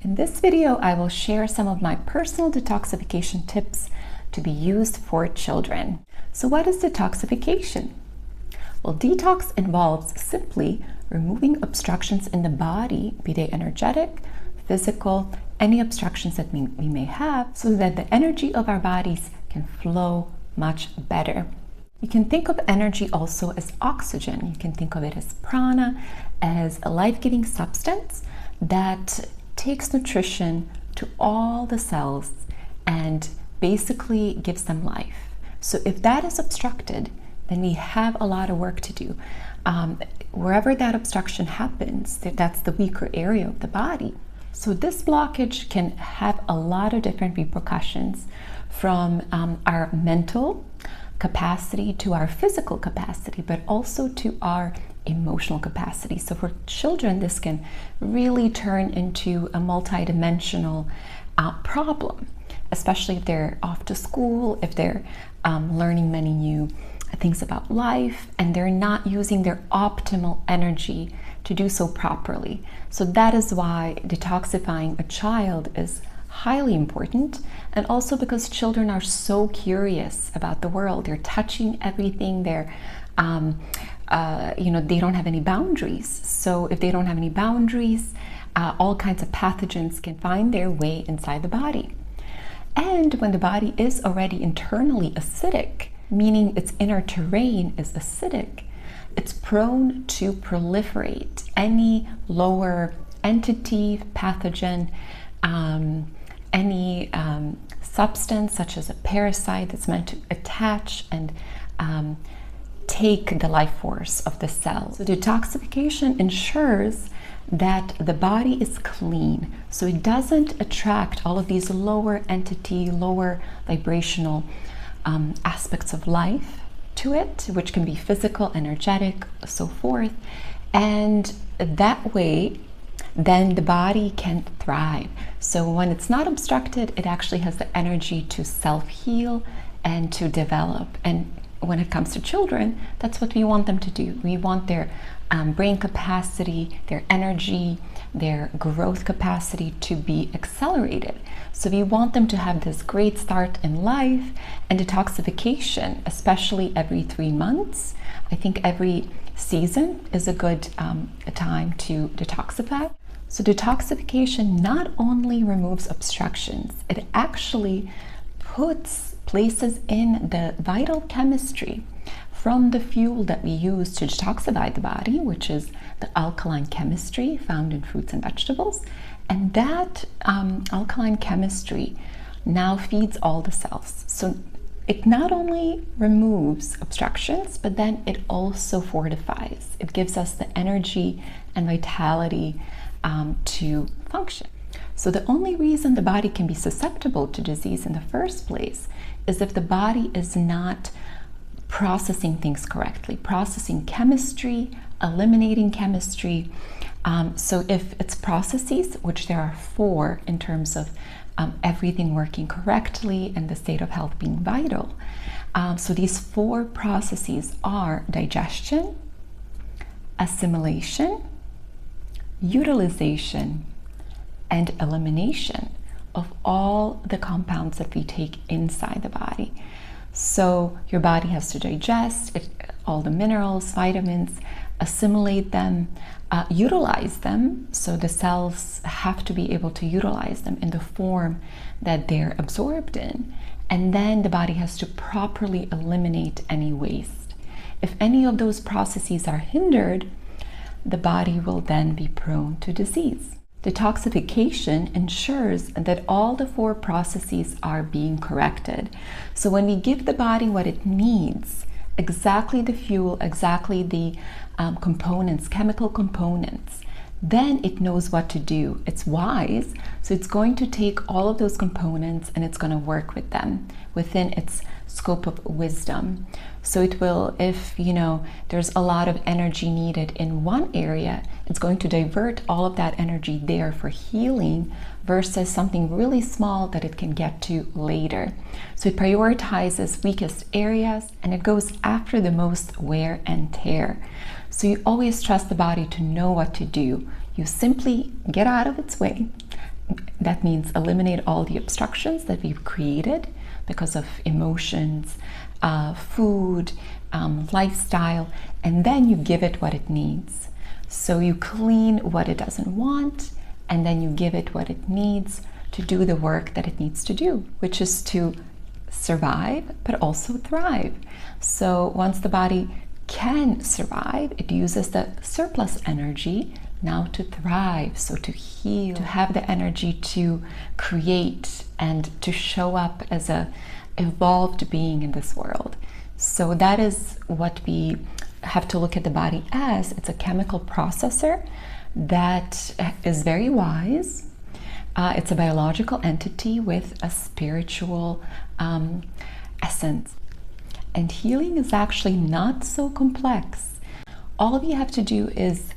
In this video, I will share some of my personal detoxification tips to be used for children. So what is detoxification? Well, detox involves simply removing obstructions in the body, be they energetic, physical, any obstructions that we may have, so that the energy of our bodies can flow much better. You can think of energy also as oxygen. You can think of it as prana, as a life-giving substance that takes nutrition to all the cells and basically gives them life. So if that is obstructed, then we have a lot of work to do. Wherever that obstruction happens, that's the weaker area of the body. So this blockage can have a lot of different repercussions, from our mental capacity to our physical capacity, but also to our emotional capacity. So for children, this can really turn into a multidimensional problem, especially if they're off to school, if they're learning many new things about life, and they're not using their optimal energy to do so properly. So that is why detoxifying a child is highly important, and also because children are so curious about the world. They're touching everything. They're they don't have any boundaries. So if they don't have any boundaries, all kinds of pathogens can find their way inside the body. And when the body is already internally acidic, meaning its inner terrain is acidic, it's prone to proliferate any lower entity, pathogen, any substance such as a parasite that's meant to attach and take the life force of the cell. So detoxification ensures that the body is clean, so it doesn't attract all of these lower entity, lower vibrational aspects of life to it, which can be physical, energetic, so forth. And that way, then the body can thrive. So when it's not obstructed, it actually has the energy to self-heal and to develop. And when it comes to children, that's what we want them to do. We want their brain capacity, their energy, their growth capacity to be accelerated. So we want them to have this great start in life, and detoxification, especially every 3 months. I think every season is a good time to detoxify. So detoxification not only removes obstructions, it actually places in the vital chemistry from the fuel that we use to detoxify the body, which is the alkaline chemistry found in fruits and vegetables. And that alkaline chemistry now feeds all the cells. So it not only removes obstructions, but then it also fortifies. It gives us the energy and vitality to function. So the only reason the body can be susceptible to disease in the first place is if the body is not processing things correctly, processing chemistry, eliminating chemistry. So if it's processes, which there are 4 in terms of everything working correctly and the state of health being vital. So these 4 processes are digestion, assimilation, utilization, and elimination of all the compounds that we take inside the body. So your body has to digest all the minerals, vitamins, assimilate them, utilize them. So the cells have to be able to utilize them in the form that they're absorbed in. And then the body has to properly eliminate any waste. If any of those processes are hindered, the body will then be prone to disease. Detoxification ensures that all the 4 processes are being corrected. So when we give the body what it needs, exactly the fuel, exactly the components, chemical components, then it knows what to do. It's wise, so it's going to take all of those components and it's going to work with them within its scope of wisdom. So it will, if there's a lot of energy needed in one area, it's going to divert all of that energy there for healing versus something really small that it can get to later. So it prioritizes weakest areas and it goes after the most wear and tear. So you always trust the body to know what to do. You simply get out of its way, That means eliminate all the obstructions that we've created because of emotions, food, lifestyle, and then you give it what it needs. So you clean what it doesn't want, and then you give it what it needs to do the work that it needs to do, which is to survive, but also thrive. So once the body can survive, it uses the surplus energy now to thrive, so to heal, to have the energy to create and to show up as a evolved being in this world. So that is what we have to look at the body as. It's a chemical processor that is very wise. It's a biological entity with a spiritual essence. And healing is actually not so complex. All we have to do is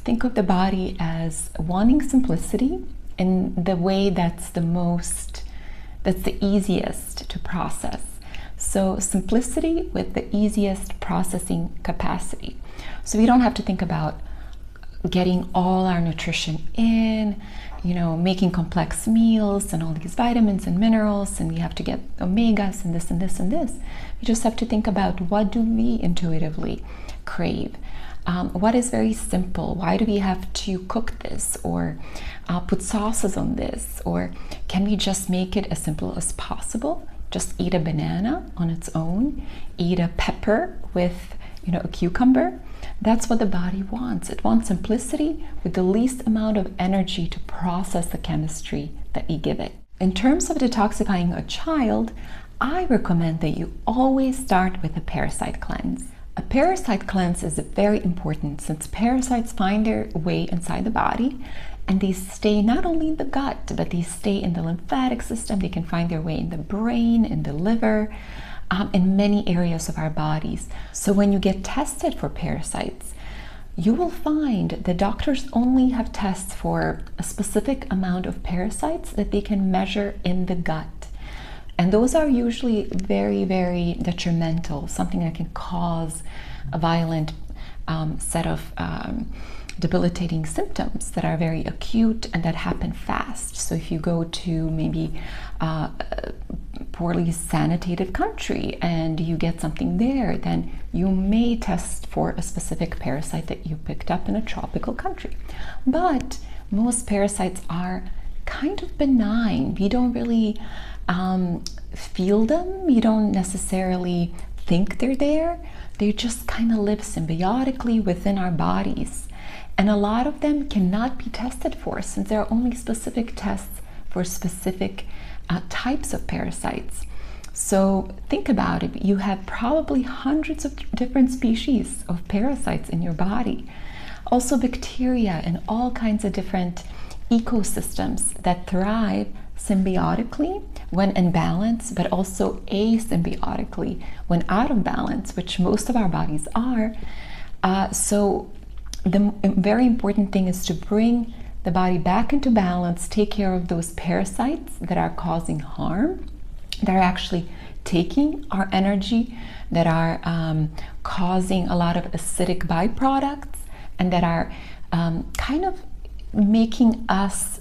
think of the body as wanting simplicity in the way that's the easiest to process. So simplicity with the easiest processing capacity. So we don't have to think about getting all our nutrition in, making complex meals and all these vitamins and minerals, and we have to get omegas and this and this and this. We just have to think about, what do we intuitively crave? What is very simple? Why do we have to cook this or put sauces on this? Or can we just make it as simple as possible? Just eat a banana on its own, eat a pepper with a cucumber. That's what the body wants. It wants simplicity with the least amount of energy to process the chemistry that you give it. In terms of detoxifying a child, I recommend that you always start with a parasite cleanse. A parasite cleanse is very important since parasites find their way inside the body, and they stay not only in the gut, but they stay in the lymphatic system. They can find their way in the brain, in the liver, in many areas of our bodies. So when you get tested for parasites, you will find that doctors only have tests for a specific amount of parasites that they can measure in the gut. And those are usually very, very detrimental, something that can cause a violent set of debilitating symptoms that are very acute and that happen fast. So if you go to maybe a poorly sanitated country and you get something there, then you may test for a specific parasite that you picked up in a tropical country. But most parasites are kind of benign. We don't really feel them. We don't necessarily think they're there. They just kind of live symbiotically within our bodies. And a lot of them cannot be tested for, since there are only specific tests for specific types of parasites. So think about it. You have probably hundreds of different species of parasites in your body. Also bacteria and all kinds of different ecosystems that thrive symbiotically when in balance, but also asymbiotically when out of balance, which most of our bodies are. So the very important thing is to bring the body back into balance, take care of those parasites that are causing harm, that are actually taking our energy, that are causing a lot of acidic byproducts, and that are kind of making us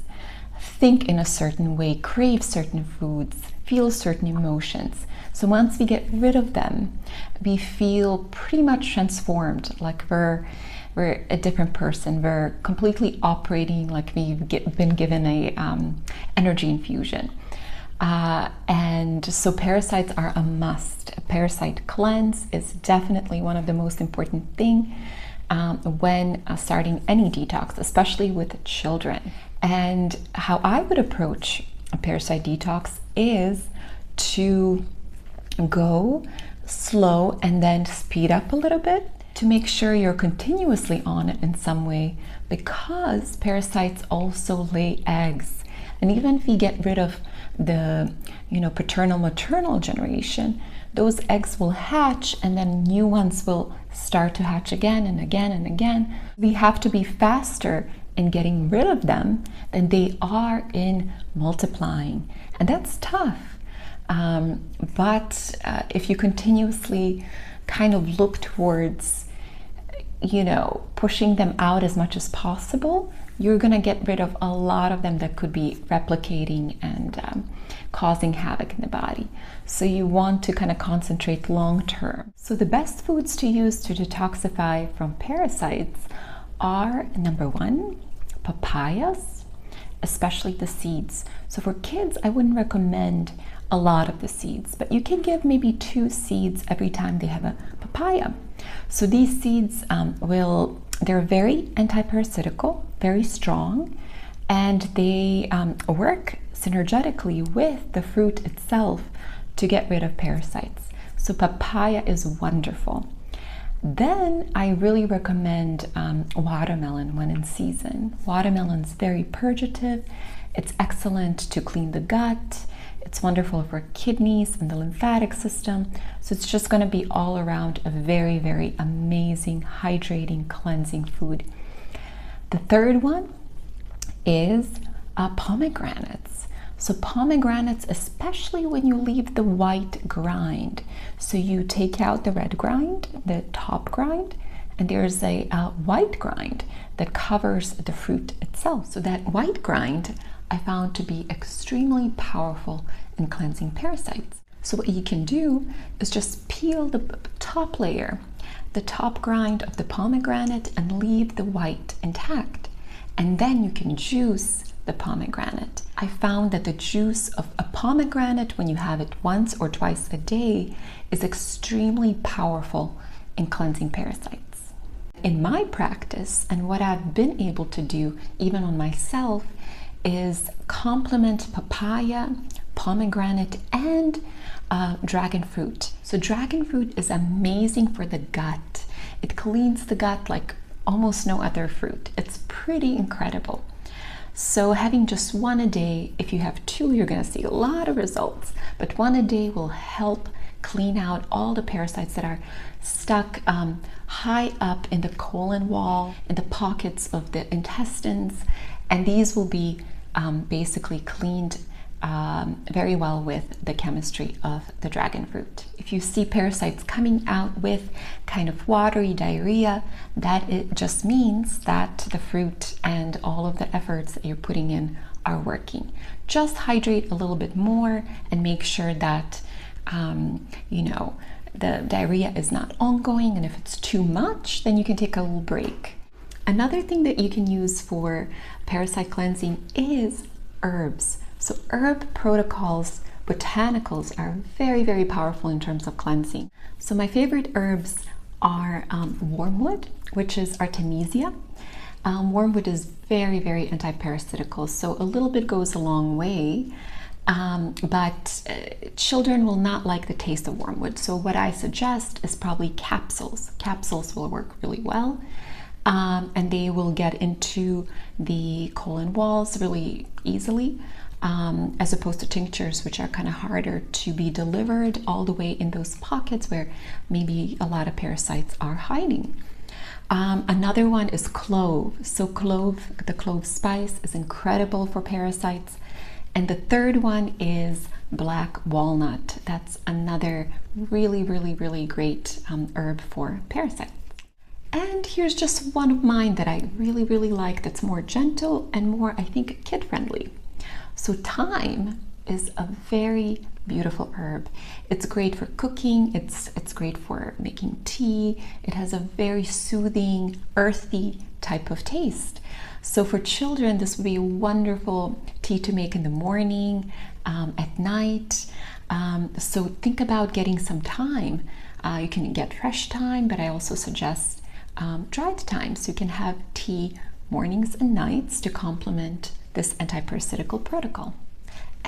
think in a certain way, crave certain foods, feel certain emotions. So once we get rid of them, we feel pretty much transformed, like we're a different person. We're completely operating like we've been given a energy infusion. And so parasites are a must. A parasite cleanse is definitely one of the most important things when starting any detox, especially with children. And how I would approach a parasite detox is to go slow and then speed up a little bit to make sure you're continuously on it in some way, because parasites also lay eggs. And even if we get rid of the paternal maternal generation, those eggs will hatch and then new ones will start to hatch again and again and again. We have to be faster in getting rid of them than they are in multiplying, and that's tough. But if you continuously kind of look towards pushing them out as much as possible, you're going to get rid of a lot of them that could be replicating and causing havoc in the body. So you want to kind of concentrate long term. So the best foods to use to detoxify from parasites are, number one, papayas, especially the seeds. So for kids, I wouldn't recommend a lot of the seeds, but you can give maybe 2 seeds every time they have a papaya. So these seeds they're very antiparasitical, very strong, and they work synergetically with the fruit itself to get rid of parasites. So papaya is wonderful. Then I really recommend watermelon when in season. Watermelon's very purgative. It's excellent to clean the gut. It's wonderful for kidneys and the lymphatic system. So it's just going to be all around a very, very amazing, hydrating, cleansing food. The third one is pomegranates. So pomegranates, especially when you leave the white rind. So you take out the red rind, the top rind, and there's a white rind that covers the fruit itself. So that white rind I found to be extremely powerful in cleansing parasites. So what you can do is just peel the top layer, the top rind of the pomegranate, and leave the white intact. And then you can juice the pomegranate. I found that the juice of a pomegranate, when you have it once or twice a day, is extremely powerful in cleansing parasites. In my practice, and what I've been able to do even on myself, is complement papaya, pomegranate, and dragon fruit. So dragon fruit is amazing for the gut. It cleans the gut like almost no other fruit. It's pretty incredible. So having just 1 a day, if you have 2, you're going to see a lot of results, but 1 a day will help clean out all the parasites that are stuck high up in the colon wall, in the pockets of the intestines, and these will be basically cleaned very well with the chemistry of the dragon fruit. If you see parasites coming out with kind of watery diarrhea, that it just means that the fruit and all of the efforts that you're putting in are working. Just hydrate a little bit more and make sure that the diarrhea is not ongoing, and if it's too much, then you can take a little break. Another thing that you can use for parasite cleansing is herbs. So herb protocols, botanicals, are very, very powerful in terms of cleansing. So my favorite herbs are wormwood, which is Artemisia. Wormwood is very, very antiparasitical, so a little bit goes a long way. But children will not like the taste of wormwood. So what I suggest is probably capsules. Capsules will work really well. And they will get into the colon walls really easily, as opposed to tinctures, which are kind of harder to be delivered all the way in those pockets where maybe a lot of parasites are hiding. Another one is clove. So the clove spice is incredible for parasites. And the third one is black walnut. That's another really, really, really great herb for parasites. And here's just one of mine that I really, really like, that's more gentle and more, I think, kid-friendly. So thyme is a very beautiful herb. It's great for cooking, it's great for making tea. It has a very soothing, earthy type of taste. So for children, this would be a wonderful tea to make in the morning, at night. So think about getting some thyme. You can get fresh thyme, but I also suggest dried thyme, so you can have tea mornings and nights to complement this antiparasitical protocol.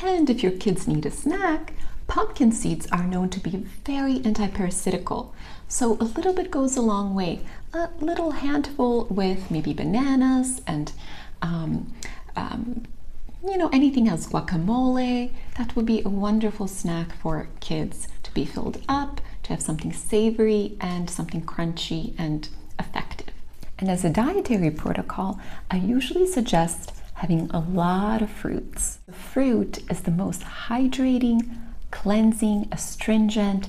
And if your kids need a snack, pumpkin seeds are known to be very antiparasitical. So a little bit goes a long way. A little handful with maybe bananas and anything else, guacamole. That would be a wonderful snack for kids to be filled up, to have something savory and something crunchy and effective. And as a dietary protocol, I usually suggest having a lot of fruits. The fruit is the most hydrating, cleansing, astringent,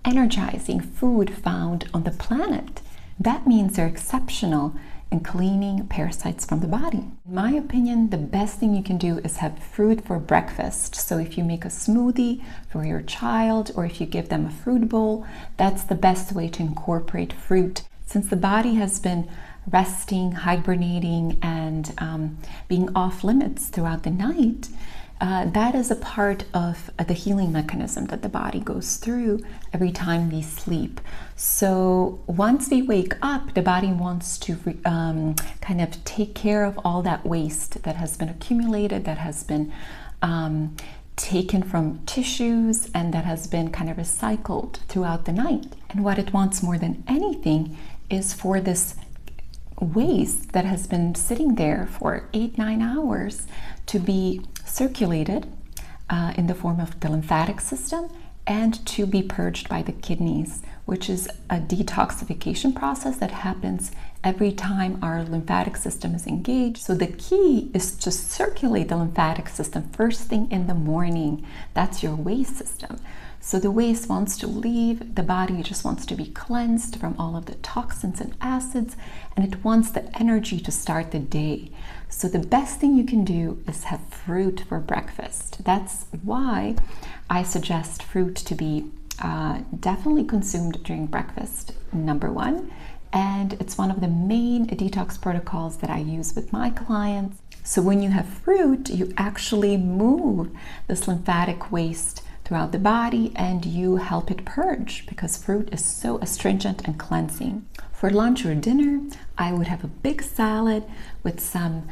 energizing food found on the planet. That means they're exceptional and cleaning parasites from the body. In my opinion, the best thing you can do is have fruit for breakfast. So if you make a smoothie for your child, or if you give them a fruit bowl, that's the best way to incorporate fruit. Since the body has been resting, hibernating, and being off limits throughout the night, that is a part of the healing mechanism that the body goes through every time we sleep. So once we wake up, the body wants to kind of take care of all that waste that has been accumulated, that has been taken from tissues, and that has been kind of recycled throughout the night. And what it wants more than anything is for this waste that has been sitting there for 8-9 hours to be circulated in the form of the lymphatic system and to be purged by the kidneys, which is a detoxification process that happens every time our lymphatic system is engaged. So the key is to circulate the lymphatic system first thing in the morning. That's your waste system. So the waste wants to leave, the body just wants to be cleansed from all of the toxins and acids, and it wants the energy to start the day. So the best thing you can do is have fruit for breakfast. That's why I suggest fruit to be definitely consumed during breakfast, number one. And it's one of the main detox protocols that I use with my clients. So when you have fruit, you actually move this lymphatic waste throughout the body and you help it purge, because fruit is so astringent and cleansing. For lunch or dinner, I would have a big salad with some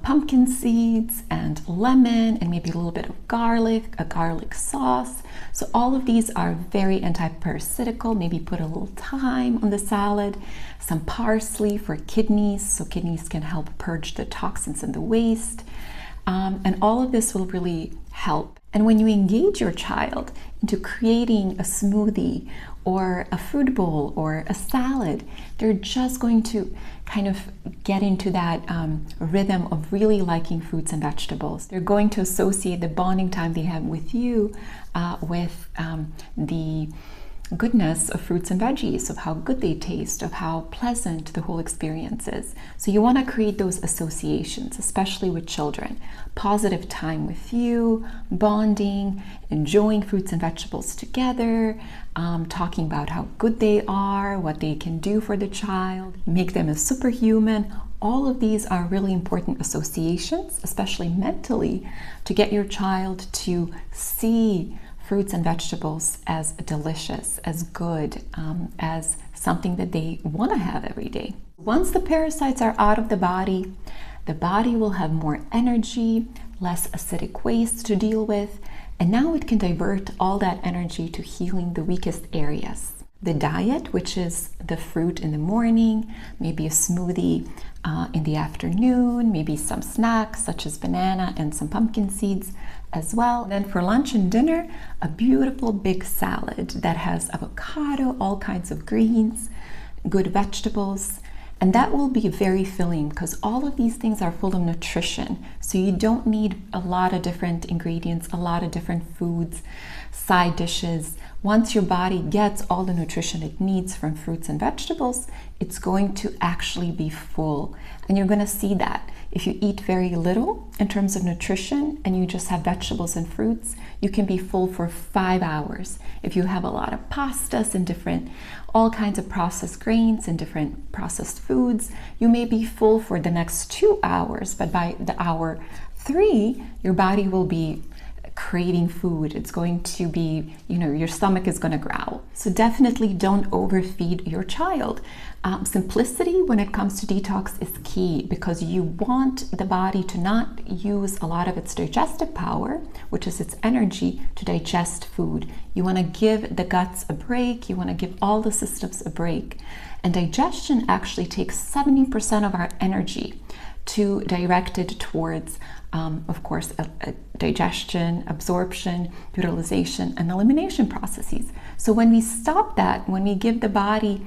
pumpkin seeds and lemon and maybe a little bit of garlic, a garlic sauce. So all of these are very anti-parasitical. Maybe put a little thyme on the salad, some parsley for kidneys, so kidneys can help purge the toxins and the waste. And all of this will really help. And when you engage your child into creating a smoothie or a fruit bowl or a salad, they're just going to kind of get into that rhythm of really liking fruits and vegetables. They're going to associate the bonding time they have with you with the goodness of fruits and veggies, of how good they taste, of how pleasant the whole experience is. So you want to create those associations, especially with children. Positive time with you, bonding, enjoying fruits and vegetables together, talking about how good they are, what they can do for the child, make them a superhuman. All of these are really important associations, especially mentally, to get your child to see fruits and vegetables as delicious, as good, as something that they want to have every day. Once the parasites are out of the body will have more energy, less acidic waste to deal with, and now it can divert all that energy to healing the weakest areas. The diet, which is the fruit in the morning, maybe a smoothie in the afternoon, maybe some snacks such as banana and some pumpkin seeds as well. Then for lunch and dinner, a beautiful big salad that has avocado, all kinds of greens, good vegetables, and that will be very filling because all of these things are full of nutrition. So you don't need a lot of different ingredients, a lot of different foods, side dishes. Once your body gets all the nutrition it needs from fruits and vegetables, it's going to actually be full. And you're going to see that. If you eat very little in terms of nutrition and you just have vegetables and fruits, you can be full for 5 hours. If you have a lot of pastas and all kinds of processed grains and different processed foods, you may be full for the next 2 hours, but by the hour 3, your body will be craving food. It's going to be, your stomach is going to growl. So definitely don't overfeed your child. Simplicity when it comes to detox is key because you want the body to not use a lot of its digestive power, which is its energy, to digest food. You want to give the guts a break. You want to give all the systems a break. And digestion actually takes 70% of our energy to direct it towards, of course, digestion, absorption, utilization, and elimination processes. So when we stop that, when we give the body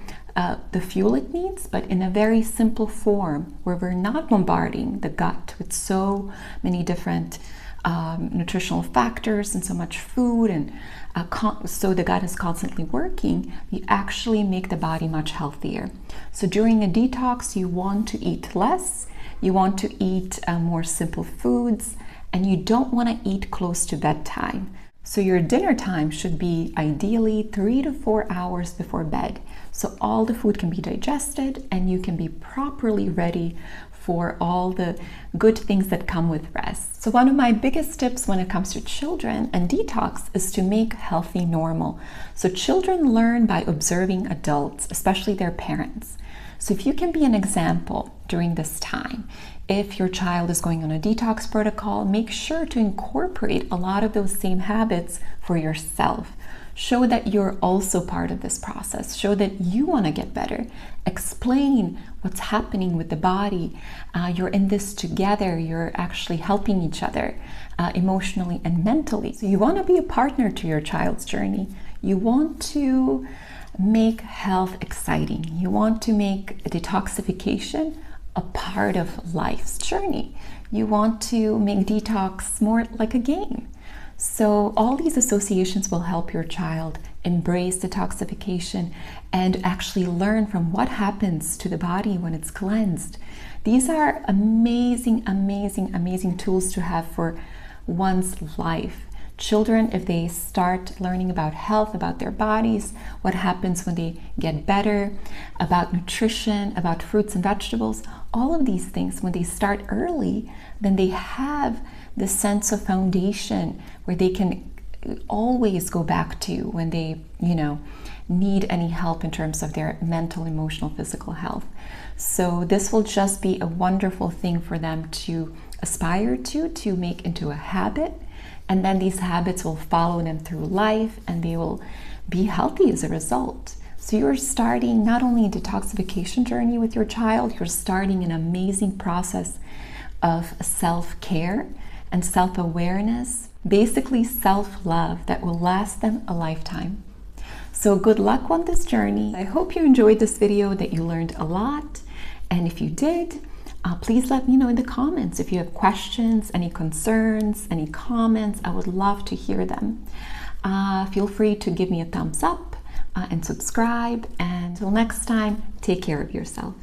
the fuel it needs, but in a very simple form, where we're not bombarding the gut with so many different nutritional factors and so much food, and so the gut is constantly working, you actually make the body much healthier. So during a detox, you want to eat less, you want to eat more simple foods, and you don't want to eat close to bedtime. So your dinner time should be ideally 3 to 4 hours before bed. So all the food can be digested and you can be properly ready for all the good things that come with rest. So one of my biggest tips when it comes to children and detox is to make healthy normal. So children learn by observing adults, especially their parents. So if you can be an example during this time, if your child is going on a detox protocol, make sure to incorporate a lot of those same habits for yourself. Show that you're also part of this process. Show that you want to get better. Explain what's happening with the body. You're in this together. You're actually helping each other emotionally and mentally. So you want to be a partner to your child's journey. You want to make health exciting. You want to make detoxification a part of life's journey. You want to make detox more like a game. So all these associations will help your child embrace detoxification and actually learn from what happens to the body when it's cleansed. These are amazing, amazing, amazing tools to have for one's life. Children, if they start learning about health, about their bodies, what happens when they get better, about nutrition, about fruits and vegetables, all of these things, when they start early, then they have the sense of foundation where they can always go back to when they, need any help in terms of their mental, emotional, physical health. So this will just be a wonderful thing for them to aspire to make into a habit. And then these habits will follow them through life and they will be healthy as a result. So you're starting not only a detoxification journey with your child, you're starting an amazing process of self-care and self-awareness, basically self-love that will last them a lifetime. So good luck on this journey. I hope you enjoyed this video, that you learned a lot. And if you did, please let me know in the comments if you have questions, any concerns, any comments. I would love to hear them. Feel free to give me a thumbs up and subscribe. And until next time, take care of yourself.